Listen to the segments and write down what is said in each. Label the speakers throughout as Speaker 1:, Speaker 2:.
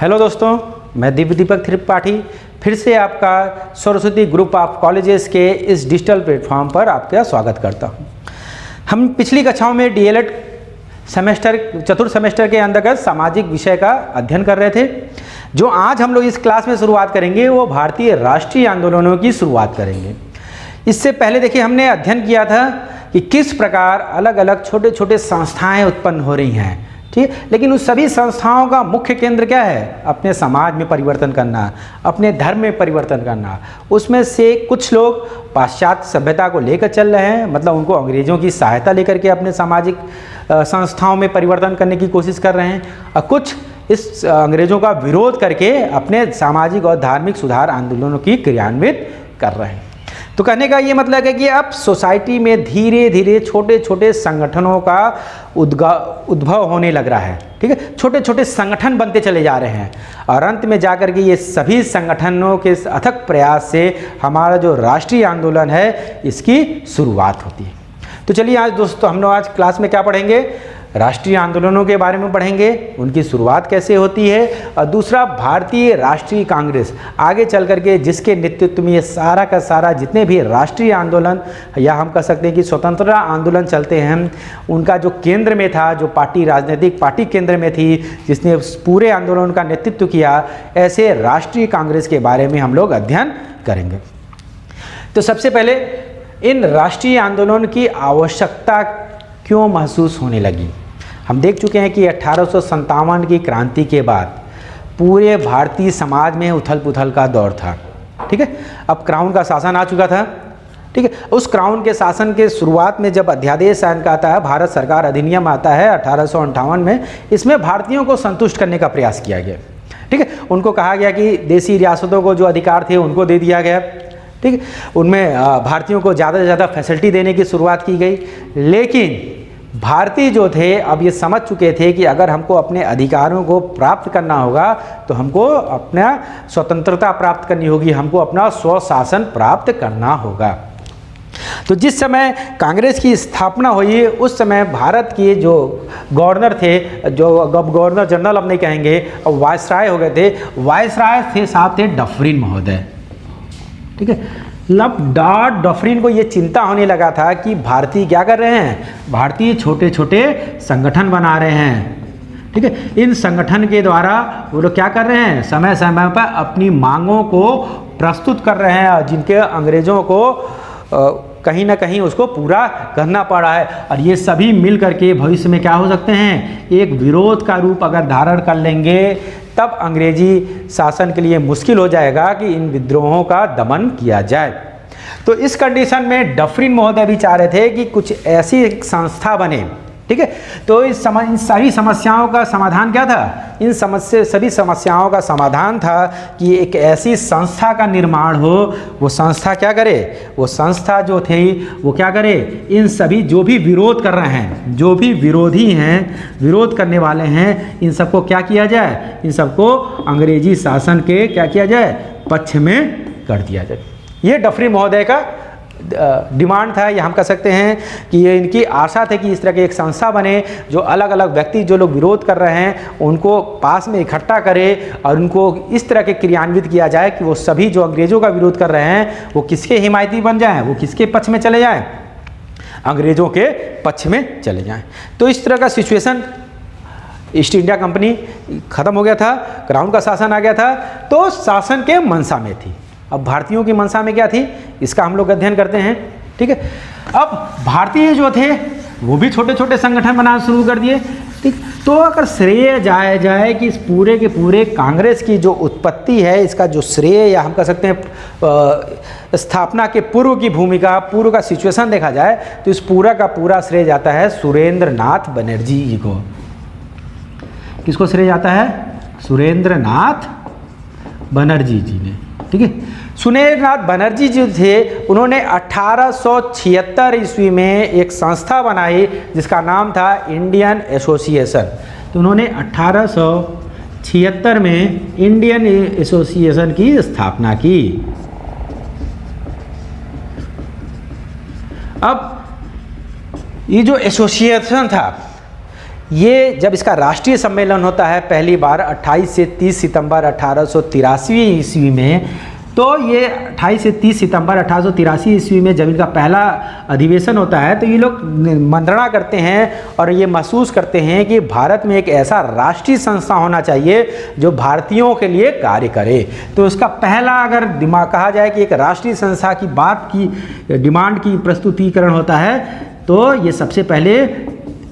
Speaker 1: Hello दोस्तों, मैं दिव्य दीपक त्रिपाठी फिर से आपका सरस्वती ग्रुप ऑफ कॉलेजेस के इस डिजिटल प्लेटफॉर्म पर आपका स्वागत करता हूं। हम पिछली कक्षाओं में डीएलएड चतुर्थ सेमेस्टर के अंतर्गत सामाजिक विषय का अध्ययन कर रहे थे। जो आज हम लोग इस क्लास में शुरुआत करेंगे वो भारतीय राष्ट्रीय आंदोलनों की शुरुआत करेंगे। इससे पहले देखिए, हमने अध्ययन किया था कि किस प्रकार अलग अलग छोटे छोटे संस्थाएं उत्पन्न हो रही हैं, ठीक। लेकिन उस सभी संस्थाओं का मुख्य केंद्र क्या है? अपने समाज में परिवर्तन करना, अपने धर्म में परिवर्तन करना। उसमें से कुछ लोग पाश्चात्य सभ्यता को लेकर चल रहे हैं, मतलब उनको अंग्रेज़ों की सहायता लेकर के अपने सामाजिक संस्थाओं में परिवर्तन करने की कोशिश कर रहे हैं, और कुछ इस अंग्रेज़ों का विरोध करके अपने सामाजिक और धार्मिक सुधार आंदोलनों की क्रियान्वित कर रहे हैं। तो कहने का ये मतलब है कि अब सोसाइटी में धीरे धीरे छोटे छोटे संगठनों का उद्भव होने लग रहा है, ठीक है। छोटे छोटे संगठन बनते चले जा रहे हैं और अंत में जाकर के ये सभी संगठनों के अथक प्रयास से हमारा जो राष्ट्रीय आंदोलन है इसकी शुरुआत होती है। तो चलिए आज दोस्तों, हम लोग आज क्लास में क्या पढ़ेंगे? राष्ट्रीय आंदोलनों के बारे में पढ़ेंगे, उनकी शुरुआत कैसे होती है, और दूसरा भारतीय राष्ट्रीय कांग्रेस आगे चल करके जिसके नेतृत्व में ये सारा का सारा जितने भी राष्ट्रीय आंदोलन या हम कह सकते हैं कि स्वतंत्रता आंदोलन चलते हैं, उनका जो केंद्र में था, जो पार्टी राजनीतिक पार्टी केंद्र में थी जिसने पूरे आंदोलन का नेतृत्व किया, ऐसे राष्ट्रीय कांग्रेस के बारे में हम लोग अध्ययन करेंगे। तो सबसे पहले इन राष्ट्रीय आंदोलन की आवश्यकता क्यों महसूस होने लगी? हम देख चुके हैं कि 1857 की क्रांति के बाद पूरे भारतीय समाज में उथल पुथल का दौर था, ठीक है। अब क्राउन का शासन आ चुका था, ठीक है। उस क्राउन के शासन के शुरुआत में जब अध्यादेश आता है, भारत सरकार अधिनियम आता है 1858 में, इसमें भारतीयों को संतुष्ट करने का प्रयास किया गया, ठीक है। उनको कहा गया कि देशी रियासतों को जो अधिकार थे उनको दे दिया गया, ठीक है। उनमें भारतीयों को ज़्यादा से ज़्यादा फैसिलिटी देने की शुरुआत की गई। लेकिन भारतीय जो थे अब ये समझ चुके थे कि अगर हमको अपने अधिकारों को प्राप्त करना होगा तो हमको अपना स्वतंत्रता प्राप्त करनी होगी, हमको अपना स्वशासन प्राप्त करना होगा। तो जिस समय कांग्रेस की स्थापना हुई उस समय भारत के जो गवर्नर थे, जो गवर्नर जनरल अब नहीं कहेंगे, अब वायसराय हो गए थे, वायसराय थे साहब थे डफरिन महोदय, ठीक है। लॉर्ड डफरिन को ये चिंता होने लगा था कि भारतीय क्या कर रहे हैं? भारतीय छोटे छोटे संगठन बना रहे हैं, ठीक है। इन संगठन के द्वारा वो लोग क्या कर रहे हैं? समय समय पर अपनी मांगों को प्रस्तुत कर रहे हैं और जिनके अंग्रेज़ों को कहीं ना कहीं उसको पूरा करना पड़ा है। और ये सभी मिल करके भविष्य में क्या हो सकते हैं? एक विरोध का रूप अगर धारण कर लेंगे तब अंग्रेजी शासन के लिए मुश्किल हो जाएगा कि इन विद्रोहों का दमन किया जाए। तो इस कंडीशन में डफरिन महोदय भी चाह रहे थे कि कुछ ऐसी एक संस्था बने, ठीक है। तो इन सारी समस्याओं का समाधान क्या था? सभी समस्याओं का समाधान था कि एक ऐसी संस्था का निर्माण हो। वो संस्था क्या करे? वो संस्था जो थी वो क्या करे? इन सभी जो भी विरोध कर रहे हैं, जो भी विरोधी हैं, विरोध करने वाले हैं, इन सबको क्या किया जाए? इन सबको अंग्रेजी शासन के क्या किया जाए? पक्ष में कर दिया जाए। ये डफरिन महोदय का डिमांड था, या हम कह सकते हैं कि ये इनकी आशा थी कि इस तरह की एक संस्था बने जो अलग अलग व्यक्ति जो लोग विरोध कर रहे हैं उनको पास में इकट्ठा करे और उनको इस तरह के क्रियान्वित किया जाए कि वो सभी जो अंग्रेज़ों का विरोध कर रहे हैं वो किसके हिमायती बन जाएं, वो किसके पक्ष में चले जाएं? अंग्रेज़ों के पक्ष में चले जाएं। तो इस तरह का सिचुएशन, ईस्ट इंडिया कंपनी ख़त्म हो गया था, क्राउन का शासन आ गया था, तो शासन के मंशा में थी। अब भारतीयों की मंशा में क्या थी, इसका हम लोग अध्ययन करते हैं, ठीक है। अब भारतीय जो थे वो भी छोटे छोटे संगठन बनाना शुरू कर दिए, ठीक। तो अगर श्रेय जाए कि इस पूरे के पूरे कांग्रेस की जो उत्पत्ति है, इसका जो श्रेय या हम कह सकते हैं स्थापना के पूर्व की भूमिका, पूर्व का सिचुएशन देखा जाए तो इस पूरा का पूरा श्रेय जाता है सुरेंद्र नाथ बनर्जी जी को। किसको श्रेय जाता है? सुरेंद्र नाथ बनर्जी जी ने, ठीक है। सुरेंद्र नाथ बनर्जी जी थे, उन्होंने 1876 ईस्वी में एक संस्था बनाई जिसका नाम था इंडियन एसोसिएशन। तो उन्होंने 1876 में इंडियन एसोसिएशन की स्थापना की। अब ये जो एसोसिएशन था ये जब इसका राष्ट्रीय सम्मेलन होता है पहली बार 28 से 30 सितंबर 1883 ईस्वी में, तो ये 28 से 30 सितंबर 1883 ईस्वी में जब इनका पहला अधिवेशन होता है तो ये लोग मंत्रणा करते हैं और ये महसूस करते हैं कि भारत में एक ऐसा राष्ट्रीय संस्था होना चाहिए जो भारतीयों के लिए कार्य करे। तो उसका पहला अगर दिमाग कहा जाए कि एक राष्ट्रीय संस्था की बात की डिमांड की प्रस्तुतिकरण होता है तो ये सबसे पहले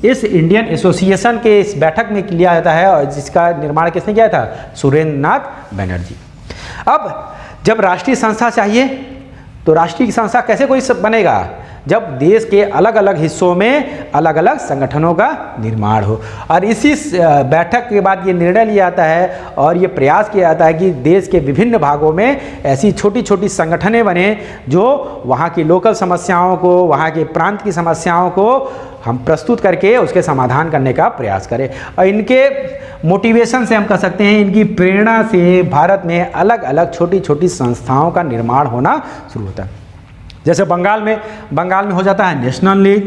Speaker 1: इस इंडियन एसोसिएशन के इस बैठक में किया जाता है और जिसका निर्माण किसने किया था? सुरेंद्र नाथ बनर्जी। अब जब राष्ट्रीय संस्था चाहिए तो राष्ट्रीय संस्था कैसे कोई बनेगा? जब देश के अलग अलग हिस्सों में अलग अलग संगठनों का निर्माण हो। और इसी बैठक के बाद ये निर्णय लिया जाता है और ये प्रयास किया जाता है कि देश के विभिन्न भागों में ऐसी छोटी छोटी संगठनें बने जो वहाँ की लोकल समस्याओं को, वहाँ के प्रांत की समस्याओं को हम प्रस्तुत करके उसके समाधान करने का प्रयास करें। और इनके मोटिवेशन से हम कह सकते हैं, इनकी प्रेरणा से भारत में अलग अलग छोटी छोटी संस्थाओं का निर्माण होना शुरू होता है। जैसे बंगाल में हो जाता है नेशनल लीग।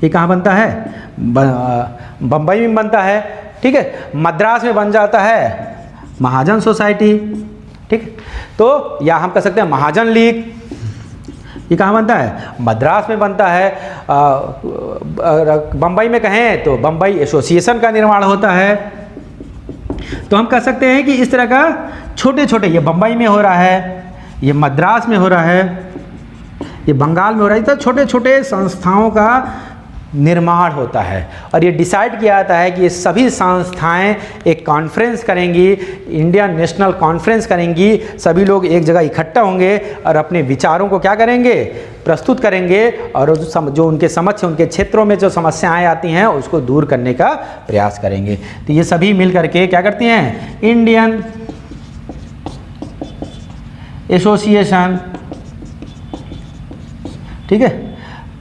Speaker 1: ये कहाँ बनता है? बम्बई में बनता है, ठीक है। मद्रास में बन जाता है महाजन सोसाइटी, ठीक है। तो या हम कह सकते हैं महाजन लीग। ये कहाँ बनता है? मद्रास में बनता है। बम्बई में कहें तो बम्बई एसोसिएशन का निर्माण होता है। तो हम कह सकते हैं कि इस तरह का छोटे छोटे, ये बम्बई में हो रहा है, ये मद्रास में हो रहा है, ये बंगाल में हो रहा है, तो छोटे छोटे संस्थाओं का निर्माण होता है। और ये डिसाइड किया जाता है कि ये सभी संस्थाएं एक कॉन्फ्रेंस करेंगी, इंडियन नेशनल कॉन्फ्रेंस करेंगी। सभी लोग एक जगह इकट्ठा होंगे और अपने विचारों को क्या करेंगे? प्रस्तुत करेंगे और जो उनके समक्ष, उनके क्षेत्रों में जो समस्याएं आती हैं उसको दूर करने का प्रयास करेंगे। तो ये सभी मिल करके क्या करती हैं? इंडियन एसोसिएशन, ठीक है,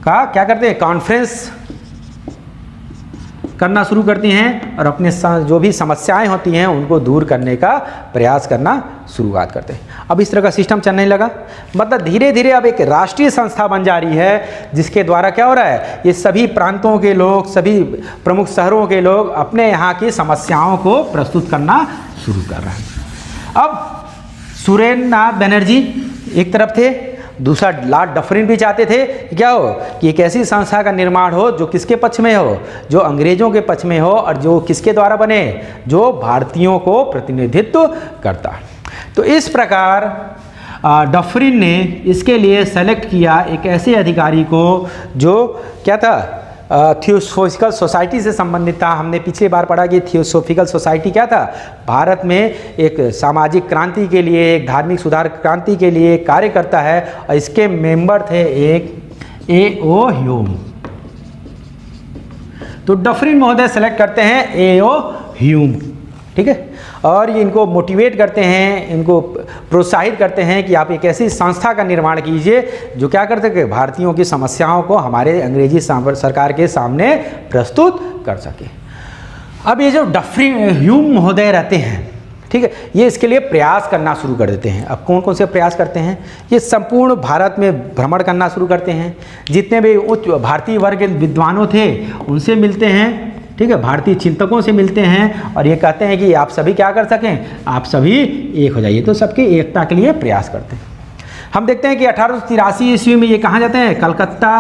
Speaker 1: का क्या करते हैं? कॉन्फ्रेंस करना शुरू करती हैं और अपने जो भी समस्याएं होती हैं उनको दूर करने का प्रयास करना शुरुआत करते हैं। अब इस तरह का सिस्टम चलने लगा, मतलब धीरे धीरे अब एक राष्ट्रीय संस्था बन जा रही है जिसके द्वारा क्या हो रहा है? ये सभी प्रांतों के लोग, सभी प्रमुख शहरों के लोग अपने यहाँ की समस्याओं को प्रस्तुत करना शुरू कर रहे हैं। अब सुरेंद्र नाथ बनर्जी एक तरफ थे, दूसरा लॉर्ड डफरिन भी चाहते थे कि क्या हो कि एक ऐसी संस्था का निर्माण हो जो किसके पक्ष में हो? जो अंग्रेजों के पक्ष में हो और जो किसके द्वारा बने? जो भारतीयों को प्रतिनिधित्व करता। तो इस प्रकार डफरिन ने इसके लिए सेलेक्ट किया एक ऐसे अधिकारी को जो क्या था? थियोसोफिकल सोसाइटी से संबंधित था। हमने पिछली बार पढ़ा कि थियोसोफिकल सोसाइटी क्या था? भारत में एक सामाजिक क्रांति के लिए, एक धार्मिक सुधार क्रांति के लिए कार्य करता है और इसके मेंबर थे एक A.O. ह्यूम। तो डफरिन महोदय सेलेक्ट करते हैं A.O. ह्यूम, ठीक है, और ये इनको मोटिवेट करते हैं, इनको प्रोत्साहित करते हैं कि आप एक ऐसी संस्था का निर्माण कीजिए जो क्या कर सके? भारतीयों की समस्याओं को हमारे अंग्रेजी सरकार के सामने प्रस्तुत कर सके। अब ये जो डफरिन ह्यूम महोदय रहते हैं, ठीक है, ये इसके लिए प्रयास करना शुरू कर देते हैं। अब कौन कौन से प्रयास करते हैं? ये संपूर्ण भारत में भ्रमण करना शुरू करते हैं, जितने भी उच्च भारतीय वर्ग के विद्वानों थे उनसे मिलते हैं, ठीक है, भारतीय चिंतकों से मिलते हैं और ये कहते हैं कि आप सभी क्या कर सकें? आप सभी एक हो जाइए। तो सबकी एकता के लिए प्रयास करते हैं। हम देखते हैं कि 1883 ईस्वी में ये कहाँ जाते हैं? कलकत्ता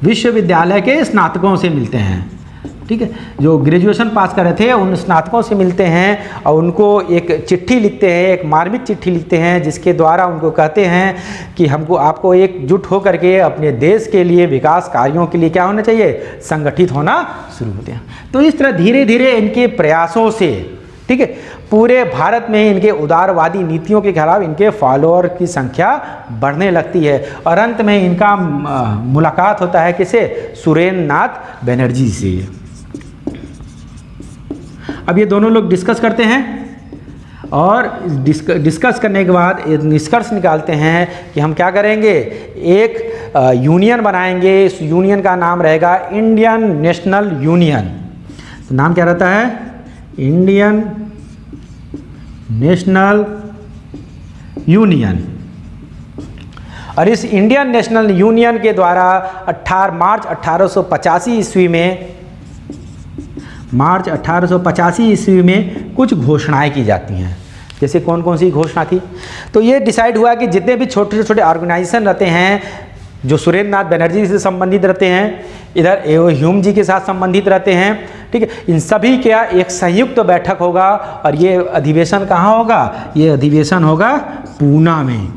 Speaker 1: विश्वविद्यालय के स्नातकों से मिलते हैं, ठीक है, जो ग्रेजुएशन पास कर रहे थे उन स्नातकों से मिलते हैं और उनको एक चिट्ठी लिखते हैं, एक मार्मिक चिट्ठी लिखते हैं जिसके द्वारा उनको कहते हैं कि हमको आपको एकजुट होकर के अपने देश के लिए, विकास कार्यों के लिए क्या होना चाहिए? संगठित होना शुरू होते हैं। तो इस तरह धीरे धीरे इनके प्रयासों से, ठीक है, पूरे भारत में इनके उदारवादी नीतियों के खिलाफ इनके फॉलोअर की संख्या बढ़ने लगती है और अंत में इनका मुलाकात होता है किसे? सुरेंद्र नाथ बनर्जी से। अब ये दोनों लोग डिस्कस करते हैं और डिस्कस करने के बाद एक निष्कर्ष निकालते हैं कि हम क्या करेंगे? एक यूनियन बनाएंगे। इस यूनियन का नाम रहेगा इंडियन नेशनल यूनियन। तो नाम क्या रहता है? Indian national union. और इस इंडियन नेशनल यूनियन के द्वारा 18 मार्च 1885 ईस्वी में कुछ घोषणाएं की जाती हैं। जैसे कौन कौन सी घोषणा थी? तो ये डिसाइड हुआ कि जितने भी छोटे छोटे ऑर्गेनाइजेशन रहते हैं जो सुरेंद्र नाथ बनर्जी से संबंधित रहते हैं, इधर ए ओ ह्यूम जी के साथ संबंधित रहते हैं, ठीक है, इन सभी का एक संयुक्त बैठक होगा। और ये अधिवेशन कहाँ होगा? ये अधिवेशन होगा पूना में।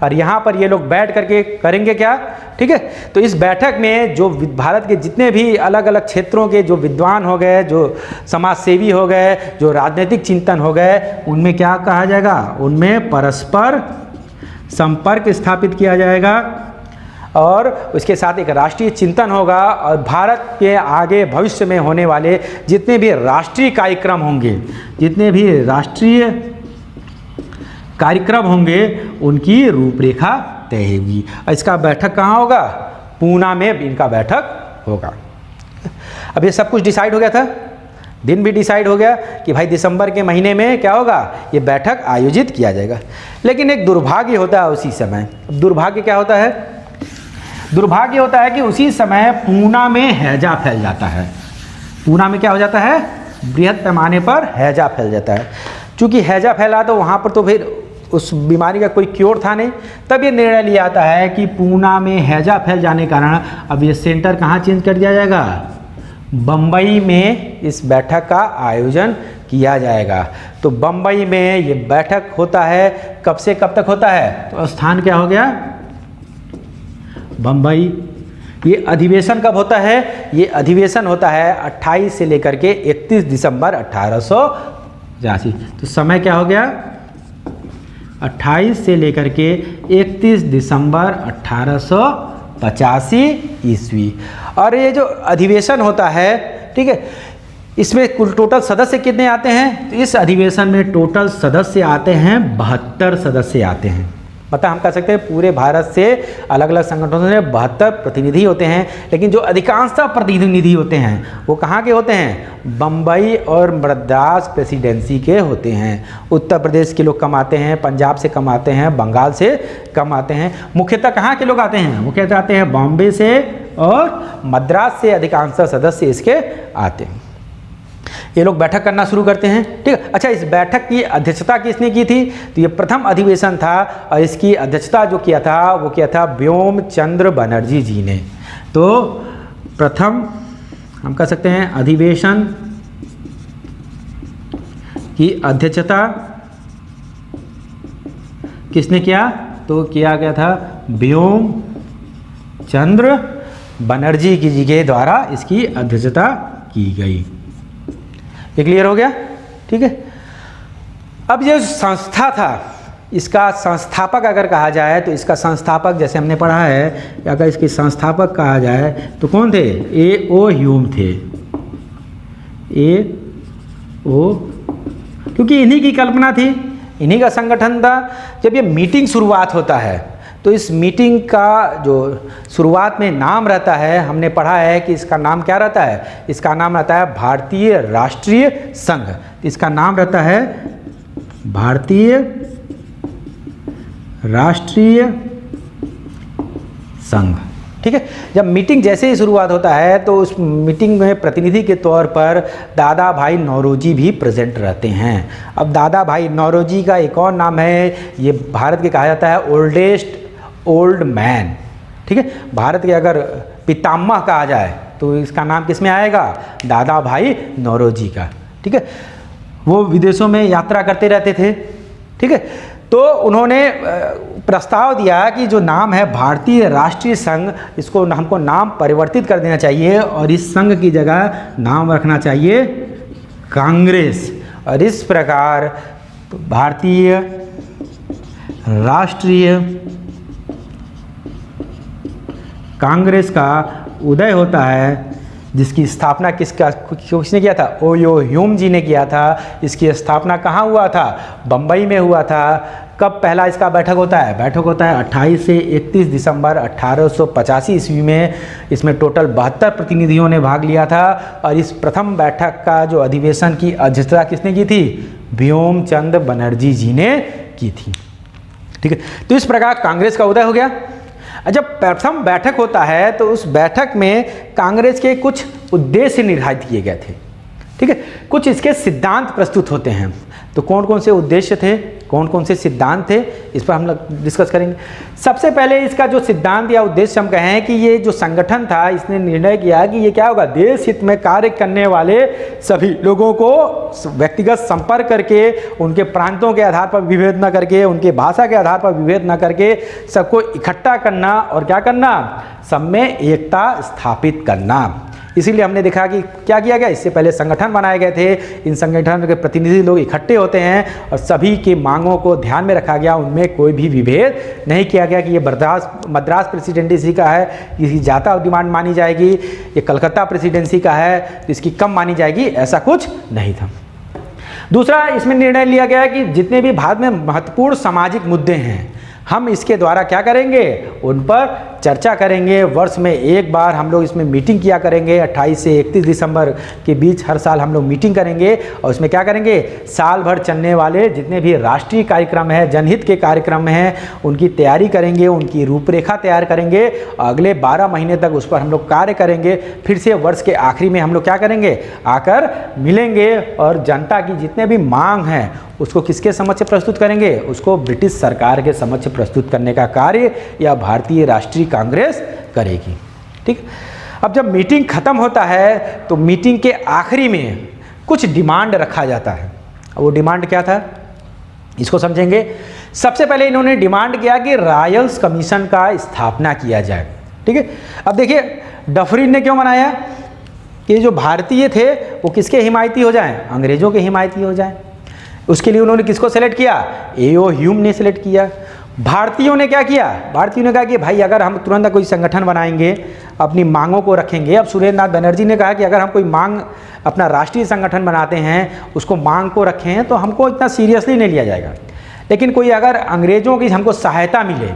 Speaker 1: और यहाँ पर ये लोग बैठ करके करेंगे क्या? ठीक है, तो इस बैठक में जो भारत के जितने भी अलग अलग क्षेत्रों के जो विद्वान हो गए, जो समाज सेवी हो गए, जो राजनीतिक चिंतन हो गए, उनमें क्या कहा जाएगा? उनमें परस्पर संपर्क स्थापित किया जाएगा और उसके साथ एक राष्ट्रीय चिंतन होगा। और भारत के आगे भविष्य में होने वाले जितने भी राष्ट्रीय कार्यक्रम होंगे, उनकी रूपरेखा तय होगी। इसका बैठक कहाँ होगा? पूना में इनका बैठक होगा। अब ये सब कुछ डिसाइड हो गया था, दिन भी डिसाइड हो गया कि भाई दिसंबर के महीने में क्या होगा? ये बैठक आयोजित किया जाएगा। लेकिन एक दुर्भाग्य होता है उसी समय। दुर्भाग्य क्या होता है? दुर्भाग्य होता है कि उसी समय पूना में हैजा फैल जाता है। पूना में क्या हो जाता है? बृहद पैमाने पर हैजा फैल जाता है। चूँकि हैजा फैला तो वहाँ पर तो फिर उस बीमारी का कोई क्योर था नहीं। तब ये निर्णय लिया जाता है कि पूना में हैजा फैल जाने के कारण अब ये सेंटर कहाँ चेंज कर दिया जाएगा? बम्बई में इस बैठक का आयोजन किया जाएगा। तो बम्बई में ये बैठक होता है। कब से कब तक होता है? तो स्थान क्या हो गया? बम्बई। ये अधिवेशन कब होता है? ये अधिवेशन होता है 28 से लेकर के 31 दिसंबर 1885। तो समय क्या हो गया? 28 से लेकर के 31 दिसंबर 1885 ईस्वी। और ये जो अधिवेशन होता है, ठीक है, इसमें कुल टोटल सदस्य कितने आते हैं? तो इस अधिवेशन में टोटल सदस्य आते हैं 72 सदस्य आते हैं। मतलब हम कह सकते हैं पूरे भारत से अलग अलग संगठनों से 72 प्रतिनिधि होते हैं। लेकिन जो अधिकांशतः प्रतिनिधि होते हैं वो कहाँ के होते हैं? बम्बई और मद्रास प्रेसिडेंसी के होते हैं। उत्तर प्रदेश के लोग कम आते हैं, पंजाब से कम आते हैं, बंगाल से कम आते हैं। मुख्यतः कहाँ के लोग आते हैं? मुख्यतः आते हैं बॉम्बे से और मद्रास से अधिकांशतः सदस्य इसके आते हैं। ये लोग बैठक करना शुरू करते हैं, ठीक है। अच्छा, इस बैठक की अध्यक्षता किसने की थी? तो ये प्रथम अधिवेशन था और इसकी अध्यक्षता जो किया था वो किया था व्योम चंद्र बनर्जी जी ने। तो प्रथम हम कह सकते हैं अधिवेशन की अध्यक्षता किसने किया? तो किया गया था व्योम चंद्र बनर्जी जी के द्वारा इसकी अध्यक्षता की गई। ये क्लियर हो गया, ठीक है। अब ये संस्था था, इसका संस्थापक अगर कहा जाए तो इसका संस्थापक, जैसे हमने पढ़ा है, अगर इसके संस्थापक कहा जाए तो कौन थे? ए ओ ह्यूम थे। ए ओ, क्योंकि इन्हीं की कल्पना थी, इन्हीं का संगठन था। जब ये मीटिंग शुरुआत होता है तो इस मीटिंग का जो शुरुआत में नाम रहता है, हमने पढ़ा है कि इसका नाम क्या रहता है? इसका नाम रहता है भारतीय राष्ट्रीय संघ। इसका नाम रहता है भारतीय राष्ट्रीय संघ, ठीक है। जब मीटिंग जैसे ही शुरुआत होता है तो उस मीटिंग में प्रतिनिधि के तौर पर दादा भाई नौरोजी भी प्रेजेंट रहते हैं। अब दादा भाई नौरोजी का एक और नाम है, ये भारत के कहा जाता है ओल्डेस्ट ओल्ड मैन, ठीक है। भारत के अगर पितामह कहा जाए तो इसका नाम किस में आएगा? दादा भाई नौरोजी का, ठीक है। वो विदेशों में यात्रा करते रहते थे, ठीक है। तो उन्होंने प्रस्ताव दिया कि जो नाम है भारतीय राष्ट्रीय संघ, इसको हमको नाम परिवर्तित कर देना चाहिए और इस संघ की जगह नाम रखना चाहिए कांग्रेस। और इस प्रकार भारतीय राष्ट्रीय कांग्रेस का उदय होता है, जिसकी स्थापना किसने किया था? ओ यो ह्यूम जी ने किया था। इसकी स्थापना कहाँ हुआ था? बम्बई में हुआ था। कब पहला इसका बैठक होता है? बैठक होता है 28 से 31 दिसंबर 1885 ईस्वी में। इसमें टोटल 72 प्रतिनिधियों ने भाग लिया था और इस प्रथम बैठक का जो अधिवेशन की अध्यक्षता किसने की थी? व्योम चंद्र बनर्जी जी ने की थी। ठीक है। तो इस प्रकार कांग्रेस का उदय हो गया। जब प्रथम बैठक होता है तो उस बैठक में कांग्रेस के कुछ उद्देश्य निर्धारित किए गए थे, ठीक है, कुछ इसके सिद्धांत प्रस्तुत होते हैं। तो कौन कौन से उद्देश्य थे, कौन कौन से सिद्धांत थे, इस पर हम लोग डिस्कस करेंगे। सबसे पहले इसका जो सिद्धांत या उद्देश्य हम कहें कि ये जो संगठन था इसने निर्णय किया कि ये क्या होगा, देश हित में कार्य करने वाले सभी लोगों को व्यक्तिगत संपर्क करके, उनके प्रांतों के आधार पर विभेद न करके, उनके भाषा के आधार पर विभेद न करके सबको इकट्ठा करना और क्या करना, सब में एकता स्थापित करना। इसीलिए हमने देखा कि क्या किया गया, इससे पहले संगठन बनाए गए थे, इन संगठन के प्रतिनिधि लोग इकट्ठे होते हैं और सभी की मांगों को ध्यान में रखा गया, उनमें कोई भी विभेद नहीं किया गया कि ये मद्रास प्रेसिडेंसी का है, इसकी ज़्यादा डिमांड मानी जाएगी, ये कलकत्ता प्रेसिडेंसी का है तो इसकी कम मानी जाएगी, ऐसा कुछ नहीं था। दूसरा, इसमें निर्णय लिया गया कि जितने भी भारत में महत्वपूर्ण सामाजिक मुद्दे हैं हम इसके द्वारा क्या करेंगे, उन पर चर्चा करेंगे। वर्ष में एक बार हम लोग इसमें मीटिंग किया करेंगे, 28 से 31 दिसंबर के बीच हर साल हम लोग मीटिंग करेंगे और उसमें क्या करेंगे, साल भर चलने वाले जितने भी राष्ट्रीय कार्यक्रम हैं, जनहित के कार्यक्रम हैं, उनकी तैयारी करेंगे, उनकी रूपरेखा तैयार करेंगे, अगले 12 महीने तक उस पर हम लोग कार्य करेंगे। फिर से वर्ष के आखिरी में हम लोग क्या करेंगे, आकर मिलेंगे और जनता की जितने भी मांग हैं उसको किसके समक्ष प्रस्तुत करेंगे, उसको ब्रिटिश सरकार के समक्ष प्रस्तुत करने का कार्य या भारतीय राष्ट्रीय कांग्रेस करेगी। ठीक, अब जब मीटिंग खत्म होता है तो मीटिंग के आखिरी में कुछ डिमांड रखा जाता है। वो डिमांड क्या था, इसको समझेंगे। सबसे पहले इन्होंने डिमांड किया कि रॉयल्स कमीशन का स्थापना किया जाए। ठीक है, अब देखिए डफरिन ने क्यों बनाया कि जो भारतीय थे वो किसके हिमायती हो जाएं, अंग्रेजों के हिमायती हो जाएं। उसके लिए उन्होंने किसको सेलेक्ट किया, ए.ओ. ह्यूम ने सेलेक्ट किया। भारतीयों ने क्या किया, भारतीयों ने कहा कि भाई अगर हम तुरंत कोई संगठन बनाएंगे, अपनी मांगों को रखेंगे। अब सुरेंद्र नाथ बनर्जी ने कहा कि अगर हम कोई मांग, अपना राष्ट्रीय संगठन बनाते हैं, उसको मांग को रखें तो हमको इतना सीरियसली नहीं लिया जाएगा। लेकिन कोई अगर अंग्रेज़ों की हमको सहायता मिले,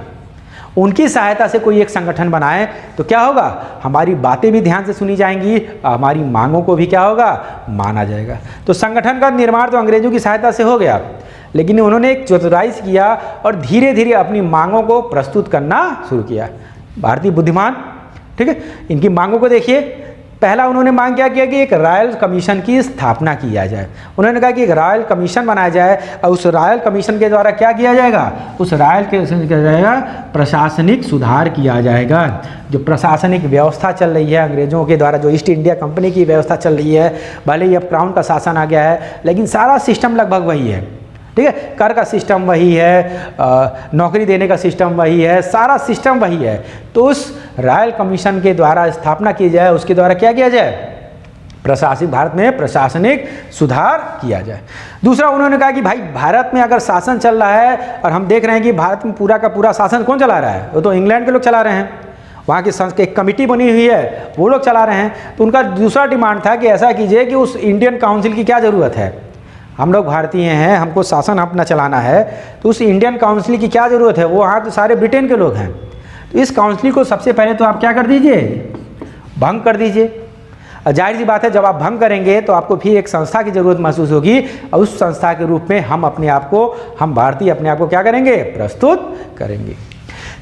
Speaker 1: उनकी सहायता से कोई एक संगठन बनाए तो क्या होगा, हमारी बातें भी ध्यान से सुनी जाएंगी, हमारी मांगों को भी क्या होगा, माना जाएगा। तो संगठन का निर्माण तो अंग्रेज़ों की सहायता से हो गया, लेकिन उन्होंने एक चतुराई किया और धीरे धीरे अपनी मांगों को प्रस्तुत करना शुरू किया। भारतीय बुद्धिमान, ठीक है, इनकी मांगों को देखिए। पहला उन्होंने मांग क्या किया कि एक रॉयल कमीशन की स्थापना किया जाए। उन्होंने कहा कि एक रॉयल कमीशन बनाया जाए और उस रॉयल कमीशन के द्वारा क्या किया जाएगा, उस रॉयल कमीशन किया जाएगा प्रशासनिक सुधार किया जाएगा। जो प्रशासनिक व्यवस्था चल रही है अंग्रेज़ों के द्वारा, जो ईस्ट इंडिया कंपनी की व्यवस्था चल रही है, भले ही अब क्राउन का शासन आ गया है लेकिन सारा सिस्टम लगभग वही है। ठीक है, कर का सिस्टम वही है, नौकरी देने का सिस्टम वही है, सारा सिस्टम वही है। तो उस रॉयल कमीशन के द्वारा स्थापना की जाए, उसके द्वारा क्या किया जाए, प्रशासनिक, भारत में प्रशासनिक सुधार किया जाए। दूसरा उन्होंने कहा कि भाई भारत में अगर शासन चल रहा है और हम देख रहे हैं कि भारत में पूरा का पूरा शासन कौन चला रहा है, वो तो इंग्लैंड के लोग चला रहे हैं, वहाँ की एक कमिटी बनी हुई है वो लोग चला रहे हैं। तो उनका दूसरा डिमांड था कि ऐसा कीजिए कि उस इंडियन काउंसिल की क्या ज़रूरत है, हम लोग भारतीय हैं, हमको शासन अपना चलाना है, तो उस इंडियन काउंसिल की क्या ज़रूरत है, वो वहाँ तो सारे ब्रिटेन के लोग हैं। तो इस काउंसिल को सबसे पहले तो आप क्या कर दीजिए, भंग कर दीजिए। और जाहिर सी बात है जब आप भंग करेंगे तो आपको फिर एक संस्था की ज़रूरत महसूस होगी और उस संस्था के रूप में हम अपने आप को, हम भारतीय अपने आप को क्या करेंगे, प्रस्तुत करेंगे।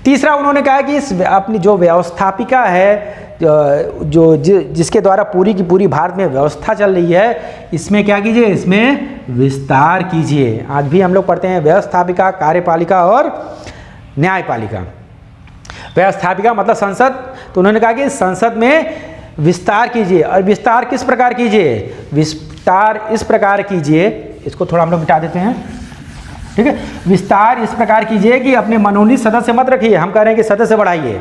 Speaker 1: तीसरा उन्होंने कहा कि इस अपनी जो व्यवस्थापिका है, जिसके द्वारा पूरी की पूरी भारत में व्यवस्था चल रही है, इसमें क्या कीजिए, इसमें विस्तार कीजिए। आज भी हम लोग पढ़ते हैं व्यवस्थापिका, कार्यपालिका और न्यायपालिका। व्यवस्थापिका मतलब संसद, तो उन्होंने कहा कि संसद में विस्तार कीजिए। और विस्तार किस प्रकार कीजिए, विस्तार इस प्रकार कीजिए, इसको थोड़ा हम लोग मिटा देते हैं। ठीक है, विस्तार इस प्रकार कीजिए कि अपने मनोनीत सदस्य मत रखिए। हम कह रहे हैं कि सदस्य बढ़ाइए,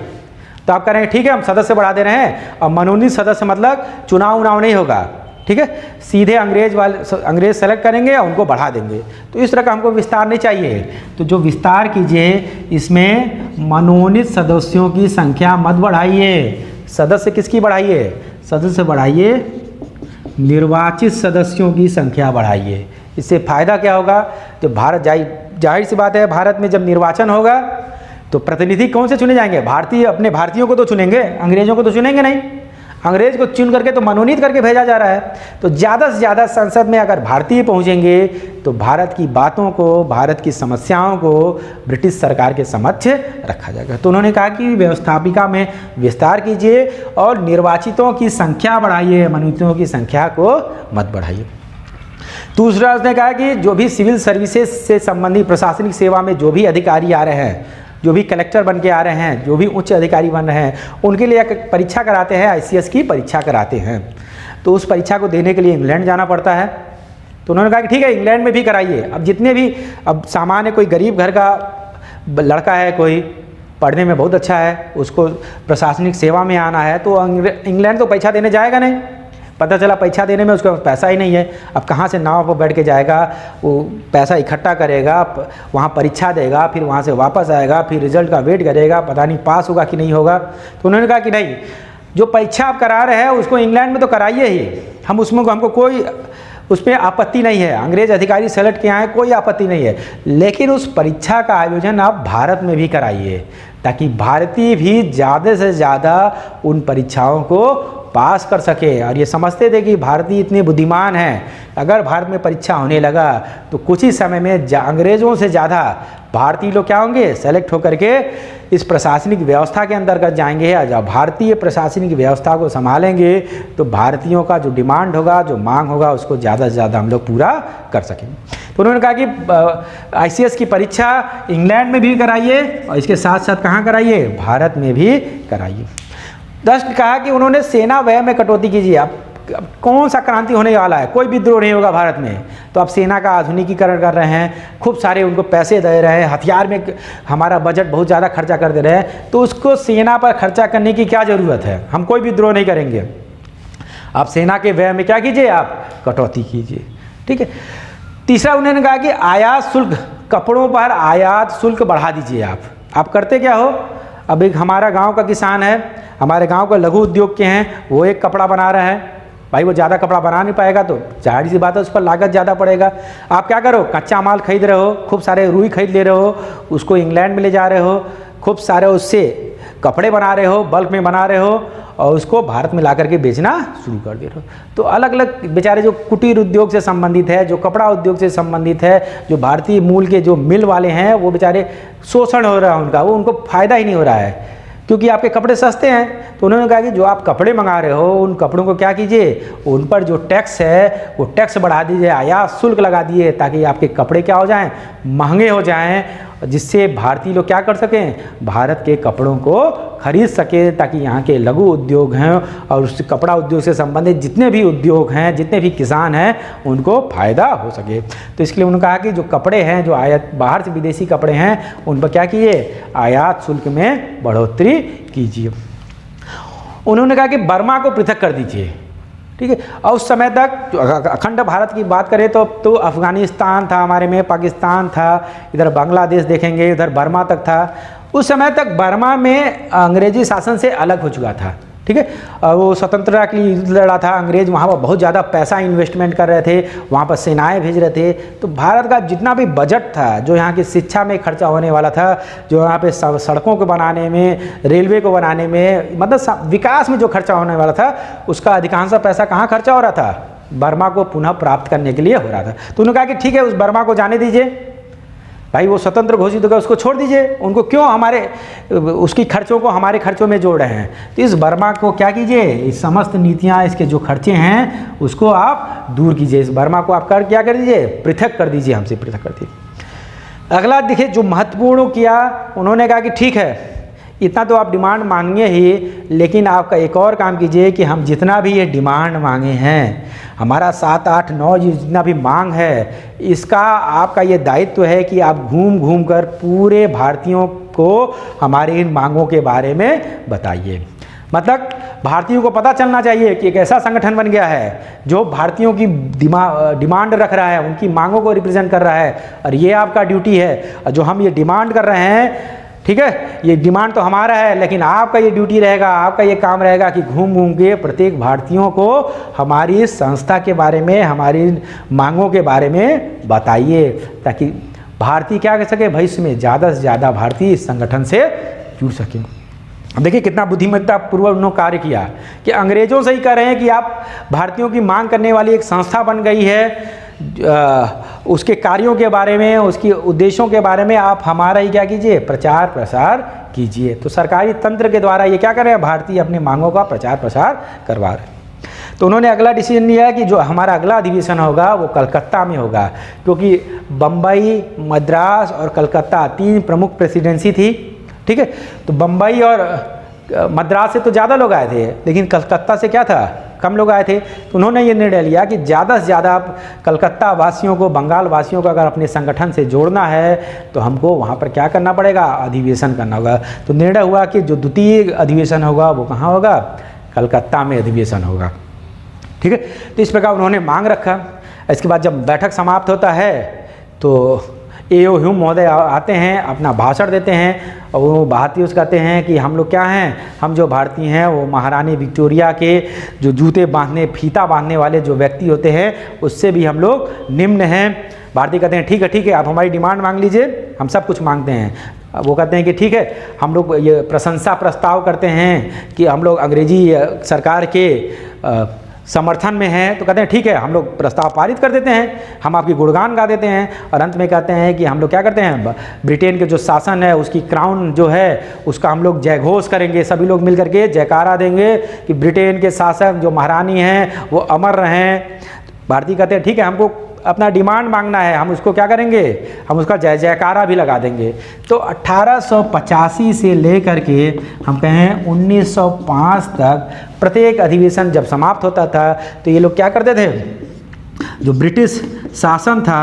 Speaker 1: तो आप कह रहे हैं ठीक है हम सदस्य बढ़ा दे रहे हैं, और मनोनीत सदस्य मतलब चुनाव नहीं होगा। ठीक है, सीधे अंग्रेज सेलेक्ट करेंगे और उनको बढ़ा देंगे। तो इस तरह का हमको विस्तार नहीं चाहिए। तो जो विस्तार कीजिए, इसमें मनोनीत सदस्यों की संख्या मत बढ़ाइए। सदस्य किसकी बढ़ाइए, सदस्य बढ़ाइए, निर्वाचित सदस्यों की संख्या बढ़ाइए। इससे फ़ायदा क्या होगा, जो भारत जाहिर सी बात है भारत में जब निर्वाचन होगा तो प्रतिनिधि कौन से चुने जाएंगे, भारतीय, अपने भारतीयों को तो चुनेंगे, अंग्रेजों को तो चुनेंगे नहीं। अंग्रेज को चुन करके तो मनोनीत करके भेजा जा रहा है। तो ज़्यादा से ज़्यादा संसद में अगर भारतीय पहुंचेंगे तो भारत की बातों को, भारत की समस्याओं को ब्रिटिश सरकार के समक्ष रखा जाएगा। तो उन्होंने कहा कि व्यवस्थापिका में विस्तार कीजिए और निर्वाचितों की संख्या बढ़ाइए, मनोनीतों की संख्या को मत बढ़ाइए। दूसरा उसने कहा कि जो भी सिविल सर्विसेज से संबंधित प्रशासनिक सेवा में जो भी अधिकारी आ रहे हैं, जो भी कलेक्टर बन के आ रहे हैं, जो भी उच्च अधिकारी बन रहे हैं, उनके लिए एक परीक्षा कराते हैं, ICS की परीक्षा कराते हैं। तो उस परीक्षा को देने के लिए इंग्लैंड जाना पड़ता है। तो उन्होंने कहा कि ठीक है, इंग्लैंड में भी कराइए। अब जितने भी, अब सामान्य कोई गरीब घर का लड़का है, कोई पढ़ने में बहुत अच्छा है, उसको प्रशासनिक सेवा में आना है, तो इंग्लैंड तो परीक्षा देने जाएगा नहीं। पता चला परीक्षा देने में उसका पैसा ही नहीं है। अब कहाँ से नाव पर बैठ के जाएगा, वो पैसा इकट्ठा करेगा, वहाँ परीक्षा देगा, फिर वहाँ से वापस आएगा, फिर रिजल्ट का वेट करेगा, पता नहीं पास होगा कि नहीं होगा। तो उन्होंने कहा कि नहीं, जो परीक्षा आप करा रहे हैं उसको इंग्लैंड में तो कराइए ही, हम उसमें हमको कोई उस पर आपत्ति नहीं है, अंग्रेज अधिकारी सेलेक्ट किया है, कोई आपत्ति नहीं है, लेकिन उस परीक्षा का आयोजन आप भारत में भी कराइए, ताकि भारतीय भी ज़्यादा से ज़्यादा उन परीक्षाओं को पास कर सके। और ये समझते थे कि भारतीय इतने बुद्धिमान हैं, अगर भारत में परीक्षा होने लगा तो कुछ ही समय में अंग्रेज़ों से ज़्यादा भारतीय लोग क्या होंगे, सेलेक्ट होकर के इस प्रशासनिक व्यवस्था के अंतर्गत जाएंगे। और जब भारतीय प्रशासनिक व्यवस्था को संभालेंगे तो भारतीयों का जो डिमांड होगा, जो मांग होगा, उसको ज़्यादा से ज़्यादा हम लोग पूरा कर सकेंगे। तो उन्होंने कहा कि ICS की परीक्षा इंग्लैंड में भी कराइए और इसके साथ साथ कहाँ कराइए, भारत में भी कराइए। दस कहा कि उन्होंने सेना व्यय में कटौती कीजिए। अब कौन सा क्रांति होने वाला है, कोई विद्रोह नहीं होगा भारत में, तो आप सेना का आधुनिकीकरण कर रहे हैं, खूब सारे उनको पैसे दे रहे हैं, हथियार में हमारा बजट बहुत ज़्यादा खर्चा कर दे रहे हैं, तो उसको सेना पर खर्चा करने की क्या ज़रूरत है, हम कोई विद्रोह नहीं करेंगे। आप सेना के व्यय में क्या कीजिए, आप कटौती कीजिए। ठीक है। तीसरा उन्होंने कहा कि आयात शुल्क, कपड़ों पर आयात शुल्क बढ़ा दीजिए। आप करते क्या हो, अब एक हमारा गांव का किसान है, हमारे गांव का लघु उद्योग के हैं, वो एक कपड़ा बना रहे हैं, भाई वो ज़्यादा कपड़ा बना नहीं पाएगा तो जाहिर सी बात है उस पर लागत ज़्यादा पड़ेगा। आप क्या करो, कच्चा माल खरीद रहे हो, खूब सारे रुई खरीद ले रहे हो, उसको इंग्लैंड में ले जा रहे हो, खूब सारे उससे कपड़े बना रहे हो, बल्क में बना रहे हो और उसको भारत में ला करके बेचना शुरू कर दे रहे हो। तो अलग अलग बेचारे जो कुटीर उद्योग से संबंधित है, जो कपड़ा उद्योग से संबंधित है, जो भारतीय मूल के जो मिल वाले हैं, वो बेचारे शोषण हो रहा है उनका, वो उनको फ़ायदा ही नहीं हो रहा है क्योंकि आपके कपड़े सस्ते हैं। तो उन्होंने कहा कि जो आप कपड़े मंगा रहे हो, उन कपड़ों को क्या कीजिए, उन पर जो टैक्स है वो टैक्स बढ़ा दीजिए, आयात शुल्क लगा दिए, ताकि आपके कपड़े क्या हो जाएं, महंगे हो जाएं, जिससे भारतीय लोग क्या कर सकें, भारत के कपड़ों को खरीद सके, ताकि यहाँ के लघु उद्योग हैं और उस कपड़ा उद्योग से संबंधित जितने भी उद्योग हैं, जितने भी किसान हैं, उनको फ़ायदा हो सके। तो इसके लिए उन्होंने कहा कि जो कपड़े हैं, जो आयात बाहर से विदेशी कपड़े हैं, उन पर क्या कीजिए, आयात शुल्क में बढ़ोतरी कीजिए। उन्होंने कहा कि बर्मा को पृथक कर दीजिए। ठीक है। और उस समय तक अखंड भारत की बात करें तो अफ़गानिस्तान था हमारे में, पाकिस्तान था, इधर बांग्लादेश देखेंगे, उधर बर्मा तक था। उस समय तक बर्मा में अंग्रेजी शासन से अलग हो चुका था। ठीक है। वो स्वतंत्रता के लिए युद्ध लड़ा था, अंग्रेज वहाँ पर बहुत ज़्यादा पैसा इन्वेस्टमेंट कर रहे थे, वहाँ पर सेनाएं भेज रहे थे। तो भारत का जितना भी बजट था, जो यहाँ की शिक्षा में खर्चा होने वाला था, जो यहाँ पे सड़कों को बनाने में, रेलवे को बनाने में, मतलब विकास में जो खर्चा होने वाला था, उसका अधिकांश पैसा कहाँ खर्चा हो रहा था, बर्मा को पुनः प्राप्त करने के लिए हो रहा था। तो उन्होंने कहा कि ठीक है, उस बर्मा को जाने दीजिए, भाई वो स्वतंत्र घोषित होगा, उसको छोड़ दीजिए, उनको क्यों हमारे उसकी खर्चों को हमारे खर्चों में जोड़ रहे हैं। तो इस बर्मा को क्या कीजिए, इस समस्त नीतियाँ, इसके जो खर्चे हैं उसको आप दूर कीजिए, इस बर्मा को आप क्या कर दीजिए, पृथक कर दीजिए, हमसे पृथक कर दीजिए। अगला देखिए जो महत्वपूर्ण किया, उन्होंने कहा कि ठीक है, इतना तो आप डिमांड मांगिए ही, लेकिन आपका एक और काम कीजिए कि हम जितना भी ये डिमांड मांगे हैं, हमारा 7, 8, 9 जितना भी मांग है, इसका आपका ये दायित्व है कि आप घूम घूम कर पूरे भारतीयों को हमारे इन मांगों के बारे में बताइए। मतलब भारतीयों को पता चलना चाहिए कि एक ऐसा संगठन बन गया है जो भारतीयों की डिमांड रख रहा है, उनकी मांगों को रिप्रेजेंट कर रहा है, और ये आपका ड्यूटी है। और जो हम ये डिमांड कर रहे हैं, ठीक है, ये डिमांड तो हमारा है, लेकिन आपका ये ड्यूटी रहेगा, आपका ये काम रहेगा कि घूम घूम के प्रत्येक भारतीयों को हमारी संस्था के बारे में, हमारी मांगों के बारे में बताइए, ताकि भारतीय क्या कर सके, भविष्य में ज़्यादा से ज़्यादा भारतीय इस संगठन से जुड़ सकें। देखिए कितना बुद्धिमत्तापूर्वक उन्होंने कार्य किया कि अंग्रेजों से ही कह रहे हैं कि आप भारतीयों की मांग करने वाली एक संस्था बन गई है, उसके कार्यों के बारे में, उसके उद्देश्यों के बारे में आप हमारा ही क्या कीजिए, प्रचार प्रसार कीजिए। तो सरकारी तंत्र के द्वारा ये क्या कर रहे हैं, भारतीय अपनी मांगों का प्रचार प्रसार करवा रहे हैं। तो उन्होंने अगला डिसीजन लिया कि जो हमारा अगला अधिवेशन होगा वो कलकत्ता में होगा, क्योंकि बम्बई, मद्रास और कलकत्ता 3 प्रमुख प्रेसिडेंसी थी। ठीक है, तो बम्बई और मद्रास से तो ज़्यादा लोग आए थे, लेकिन कलकत्ता से क्या था, कम लोग आए थे। तो उन्होंने ये निर्णय लिया कि ज़्यादा से ज़्यादा आप कलकत्ता वासियों को, बंगाल वासियों को अगर अपने संगठन से जोड़ना है तो हमको वहाँ पर क्या करना पड़ेगा, अधिवेशन करना होगा। तो निर्णय हुआ कि जो द्वितीय अधिवेशन होगा वो कहाँ होगा, कलकत्ता में अधिवेशन होगा। ठीक है, तो इस प्रकार उन्होंने मांग रखा। इसके बाद जब बैठक समाप्त होता है तो A.O. ह्यूम महोदय आते हैं, अपना भाषण देते हैं और वो भारतीयों से कहते हैं कि हम लोग क्या हैं, हम जो भारतीय हैं वो महारानी विक्टोरिया के जो जूते बांधने, फीता बांधने वाले जो व्यक्ति होते हैं उससे भी हम लोग निम्न हैं। भारतीय कहते हैं ठीक है आप हमारी डिमांड मांग लीजिए, हम सब कुछ मांगते हैं। वो कहते हैं कि ठीक है, हम लोग ये प्रशंसा प्रस्ताव करते हैं कि हम लोग अंग्रेजी सरकार के समर्थन में हैं। तो कहते हैं ठीक है, हम लोग प्रस्ताव पारित कर देते हैं, हम आपकी गुणगान गा देते हैं। और अंत में कहते हैं कि हम लोग क्या करते हैं, ब्रिटेन के जो शासन है उसकी क्राउन जो है उसका हम लोग जयघोष करेंगे, सभी लोग मिल करके जयकारा देंगे कि ब्रिटेन के शासक जो महारानी हैं वो अमर रहें। भारतीय कहते हैं ठीक है, हमको अपना डिमांड मांगना है, हम उसको क्या करेंगे, हम उसका जय जयकारा भी लगा देंगे। तो 1885 से लेकर के हम कहें 1905 तक प्रत्येक अधिवेशन जब समाप्त होता था तो ये लोग क्या करते थे, जो ब्रिटिश शासन था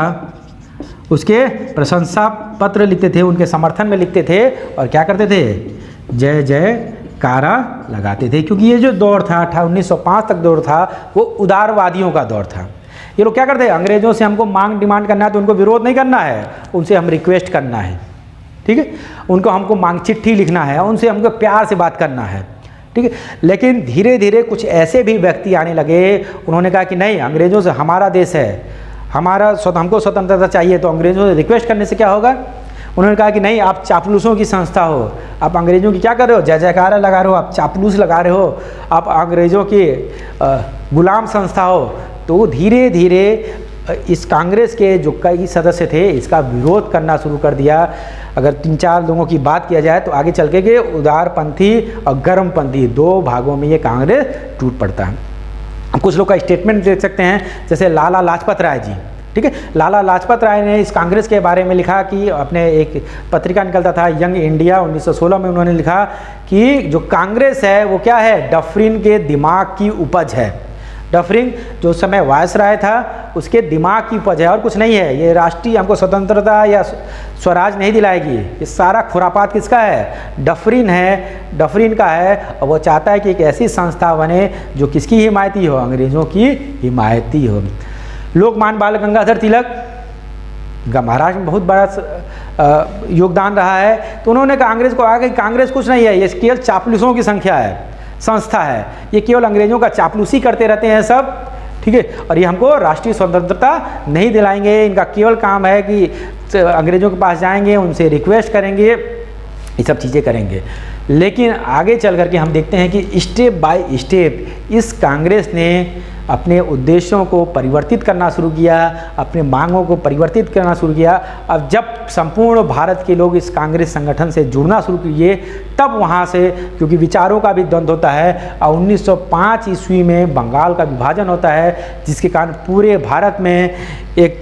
Speaker 1: उसके प्रशंसा पत्र लिखते थे, उनके समर्थन में लिखते थे और क्या करते थे, जय जयकारा लगाते थे। क्योंकि ये जो दौर था 1905 तक दौर था वो उदारवादियों का दौर था। ये लोग क्या करते हैं, अंग्रेजों से हमको मांग डिमांड करना है तो उनको विरोध नहीं करना है, उनसे हम रिक्वेस्ट करना है। ठीक है, उनको हमको मांग चिट्ठी लिखना है, उनसे हमको प्यार से बात करना है। ठीक है, लेकिन धीरे धीरे कुछ ऐसे भी व्यक्ति आने लगे, उन्होंने कहा कि नहीं, अंग्रेजों से हमारा देश है, हमको स्वतंत्रता चाहिए। तो अंग्रेजों से रिक्वेस्ट करने से क्या होगा, उन्होंने कहा कि नहीं, आप चापलूसों की संस्था हो, आप अंग्रेजों की क्या कर रहे हो, जय जयकारा लगा रहे हो, आप चापलूस लगा रहे हो, आप अंग्रेजों की गुलाम संस्था हो। तो धीरे धीरे इस कांग्रेस के जो कई सदस्य थे इसका विरोध करना शुरू कर दिया। अगर 3-4 लोगों की बात किया जाए तो आगे चल के उदारपंथी और गर्मपंथी 2 भागों में ये कांग्रेस टूट पड़ता है। कुछ लोग का स्टेटमेंट देख सकते हैं, जैसे लाला लाजपत राय जी। ठीक है, लाला लाजपत राय ने इस कांग्रेस के बारे में लिखा कि अपने एक पत्रिका निकलता था यंग इंडिया 1916 में, उन्होंने लिखा कि जो कांग्रेस है वो क्या है, डफरिन के दिमाग की उपज है। डफरिन जो उस समय वायसराय था उसके दिमाग की उपज है और कुछ नहीं है। ये राष्ट्रीय हमको स्वतंत्रता या स्वराज नहीं दिलाएगी, ये सारा खुरापात किसका है, डफरिन है, डफरिन का है। और वो चाहता है कि एक ऐसी संस्था बने जो किसकी हिमायती हो, अंग्रेज़ों की हिमायती हो। लोकमान्य बाल गंगाधर तिलक महाराष्ट्र में बहुत बड़ा योगदान रहा है। तो उन्होंने कांग्रेस को आगे, कांग्रेस कुछ नहीं है, ये केवल चापलूसों की संख्या है, संस्था है, ये केवल अंग्रेजों का चापलूसी करते रहते हैं सब। ठीक है, और ये हमको राष्ट्रीय स्वतंत्रता नहीं दिलाएंगे। इनका केवल काम है कि अंग्रेजों के पास जाएंगे, उनसे रिक्वेस्ट करेंगे, ये सब चीज़ें करेंगे। लेकिन आगे चल करके हम देखते हैं कि स्टेप बाय स्टेप इस कांग्रेस ने अपने उद्देश्यों को परिवर्तित करना शुरू किया, अपने मांगों को परिवर्तित करना शुरू किया। अब जब संपूर्ण भारत के लोग इस कांग्रेस संगठन से जुड़ना शुरू किए तब वहाँ से, क्योंकि विचारों का भी द्वंद्व होता है, और 1905 ईस्वी में बंगाल का विभाजन होता है, जिसके कारण पूरे भारत में एक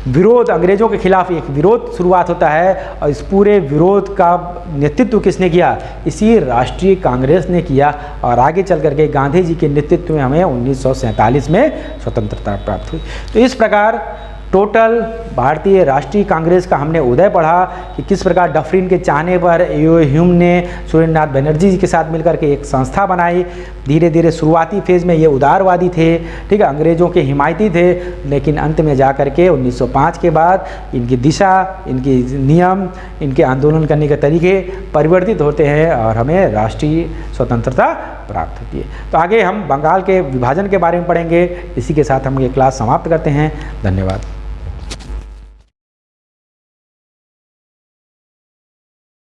Speaker 1: विरोध, अंग्रेजों के खिलाफ एक विरोध शुरुआत होता है। और इस पूरे विरोध का नेतृत्व किसने किया, इसी राष्ट्रीय कांग्रेस ने किया। और आगे चल करके गांधी जी के नेतृत्व में हमें 1947 में स्वतंत्रता प्राप्त हुई। तो इस प्रकार टोटल भारतीय राष्ट्रीय कांग्रेस का हमने उदय पढ़ा कि किस प्रकार डफरिन के चाहने पर A.O. ह्यूम ने सुरेंद्रनाथ बनर्जी जी के साथ मिलकर के एक संस्था बनाई। धीरे धीरे शुरुआती फेज़ में ये उदारवादी थे, ठीक है, अंग्रेज़ों के हिमायती थे, लेकिन अंत में जा कर के 1905 के बाद इनकी दिशा, इनके नियम, इनके आंदोलन करने के तरीके परिवर्तित होते हैं और हमें राष्ट्रीय स्वतंत्रता प्राप्त होती है। तो आगे हम बंगाल के विभाजन के बारे में पढ़ेंगे। इसी के साथ हम ये क्लास समाप्त करते हैं। धन्यवाद।